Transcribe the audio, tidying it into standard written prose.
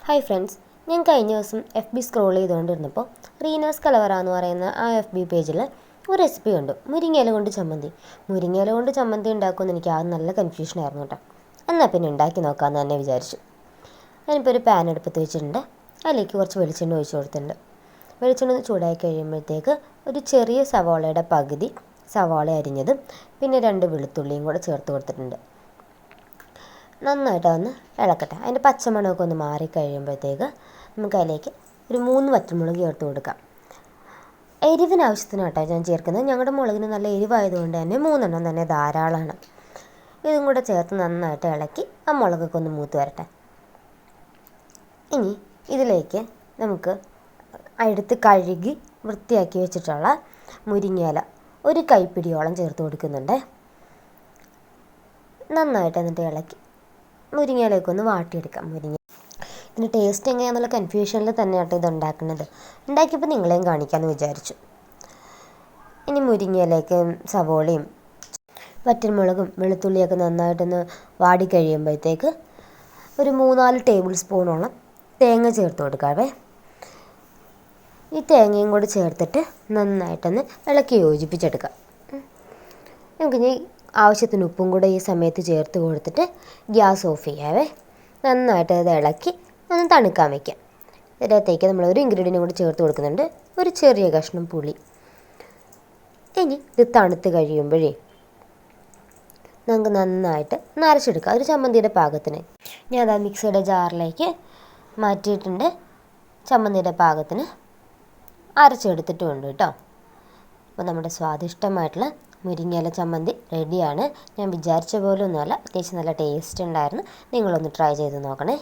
Hi friends, ഞാൻ കഴിഞ്ഞ ദിവസം FB സ്ക്രോൾ ചെയ്തുകൊണ്ടിരുന്നപ്പോൾ റീനാസ് കലവറ എന്ന് പറയുന്ന ആ FB പേജിൽ ഒരു റെസിപ്പി കണ്ടു. മുരിങ്ങയില കൊണ്ട് ചമ്മന്തി. മുരിങ്ങയില കൊണ്ട് ചമ്മന്തി ഉണ്ടാക്കുമെന്ന് എനിക്ക് ആദ്യം നല്ല കൺഫ്യൂഷനായിരുന്നു കേട്ടോ. എന്നാൽ പിന്നെ ഉണ്ടാക്കി നോക്കാമെന്ന് തന്നെ വിചാരിച്ചു. ഞാനിപ്പോൾ ഒരു പാൻ അടുപ്പത്ത് വെച്ചിട്ടുണ്ട്. അതിലേക്ക് കുറച്ച് വെളിച്ചെണ്ണ ഒഴിച്ച് കൊടുത്തിട്ടുണ്ട്. വെളിച്ചെണ്ണ ചൂടായി കഴിയുമ്പോഴത്തേക്ക് ഒരു ചെറിയ സവാളയുടെ പകുതി സവാള അരിഞ്ഞതും പിന്നെ 2 വെളുത്തുള്ളിയും കൂടെ ചേർത്ത് കൊടുത്തിട്ടുണ്ട്. നന്നായിട്ട് ഒന്ന് ഇളക്കട്ടെ. അതിൻ്റെ പച്ചമണമൊക്കെ ഒന്ന് മാറിക്കഴിയുമ്പോഴത്തേക്ക് നമുക്ക് അതിലേക്ക് ഒരു 3 വറ്റൽമുളക് ചേർത്ത് കൊടുക്കാം. എരിവിന് ആവശ്യത്തിനാട്ടോ ഞാൻ ചേർക്കുന്നത്. ഞങ്ങളുടെ മുളകിന് നല്ല എരിവായതുകൊണ്ട് തന്നെ 3 എണ്ണം തന്നെ ധാരാളമാണ്. ഇതും കൂടെ ചേർത്ത് നന്നായിട്ട് ഇളക്കി ആ മുളകൊക്കെ ഒന്ന് മൂത്ത് വരട്ടെ. ഇനി ഇതിലേക്ക് നമുക്ക് എടുത്ത് കഴുകി വൃത്തിയാക്കി വെച്ചിട്ടുള്ള മുരിങ്ങയില ഒരു കൈപ്പിടിയോളം ചേർത്ത് കൊടുക്കുന്നുണ്ട്. നന്നായിട്ട് എന്നിട്ട് ഇളക്കി മുരിങ്ങയിലേക്ക് ഒന്ന് വാട്ടിയെടുക്കാം. ഇതിന് ടേസ്റ്റ് എങ്ങനെയാണെന്നുള്ള കൺഫ്യൂഷനിൽ തന്നെയാട്ടോ ഇത് ഉണ്ടാക്കുന്നത്. ഉണ്ടാക്കിയപ്പോൾ നിങ്ങളെയും കാണിക്കാമെന്ന് വിചാരിച്ചു. ഇനി മുരിങ്ങയിലേക്ക് സവോളയും വറ്റൽമുളകും വെളുത്തുള്ളിയൊക്കെ നന്നായിട്ടൊന്ന് വാടിക്കഴിയുമ്പോഴത്തേക്ക് ഒരു 3-4 ടേബിൾ സ്പൂണോളം തേങ്ങ ചേർത്ത് കൊടുക്കാവേ. ഈ തേങ്ങയും കൂടി ചേർത്തിട്ട് നന്നായിട്ടൊന്ന് ഇളക്കി യോജിപ്പിച്ചെടുക്കാം. നമുക്കിനി ആവശ്യത്തിന് ഉപ്പും കൂടെ ഈ സമയത്ത് ചേർത്ത് കൊടുത്തിട്ട് ഗ്യാസ് ഓഫ് ചെയ്യാവേ. നന്നായിട്ട് അത് ഇളക്കി ഒന്ന് തണുക്കാൻ വയ്ക്കാം. ഇതിനകത്തേക്ക് നമ്മൾ ഒരു ഇൻഗ്രീഡിയൻറ്റും കൂടി ചേർത്ത് കൊടുക്കുന്നുണ്ട്, ഒരു ചെറിയ കഷ്ണം പുളി. ഇനി ഇത് തണുത്ത് കഴിയുമ്പോഴേ നമുക്ക് നന്നായിട്ട് നരച്ചെടുക്കാം ഒരു ചമ്മന്തിയുടെ പാകത്തിന്. ഞാൻ അതാ മിക്സിയുടെ ജാറിലേക്ക് മാറ്റിയിട്ടുണ്ട്. ചമ്മന്തിയുടെ പാകത്തിന് അരച്ചെടുത്തിട്ടുമുണ്ട് കേട്ടോ. അപ്പോൾ നമ്മുടെ സ്വാദിഷ്ടമായിട്ടുള്ള മുരിങ്ങയില ചമ്മന്തി റെഡിയാണ്. ഞാൻ വിചാരിച്ച പോലെ ഒന്നുമല്ല, അത്യാവശ്യം നല്ല ടേസ്റ്റ് ഉണ്ടായിരുന്നു. നിങ്ങളൊന്ന് ട്രൈ ചെയ്ത് നോക്കണേ.